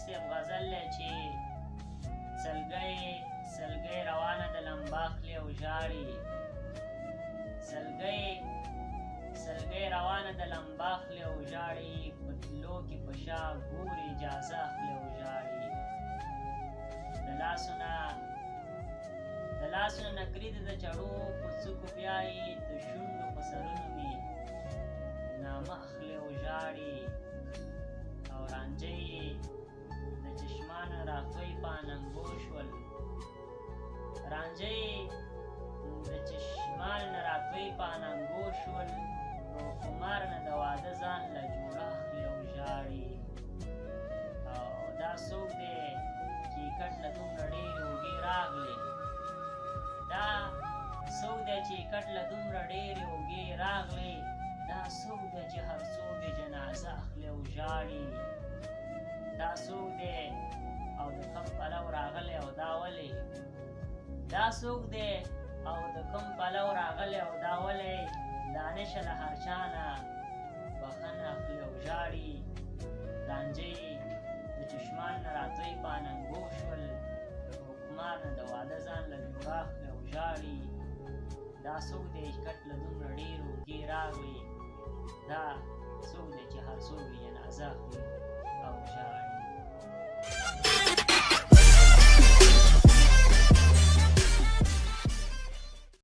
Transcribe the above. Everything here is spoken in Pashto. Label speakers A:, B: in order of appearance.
A: صاحب غزل دی چې سلګۍ روانه د لمبا اخلي او ژاړي. سلګۍ روانه د لمبا اخلي او ژاړي، په تلو کې په شا ګوري اجازه اخلي او ژاړي. د لاسونه نکري د چړو پر څوکو بیایي، د شونډو په سرونو مې نامه اخلي او ژاړي. او رانجه یې د چشمانه راتوی په اننګو شول، رانجه یې د چشمانه راتوی په اننګو شول، او خمار نه د واده ځان له جوړه اخلي او ژاړي. او دا څوک دی چې کټ له دومره ډېرې اوږې راغلې، دا څوک دی چې کټ له دومره ډېرې اوږې راغلې، دا څوک دی چې هر څوک یې جنازه اخلي او ژاړي. دا څوک دی او د کوم پلو راغلی او دا ولې، دا څوک دی او د کوم پلو راغلی او دا ولې، دا نشه له هر چا نه بخښنه اخلي او ژاړي. رانجه یې د چشمان نه راتوی په اننګو شول، او خمار نه د واده ځان له جوړه اخلي او ژاړي. دا څوک دی چې کټ له دومره ډېرې اوږې راغلې، دا څوک دی چې هر څوک یې جنازه اخلي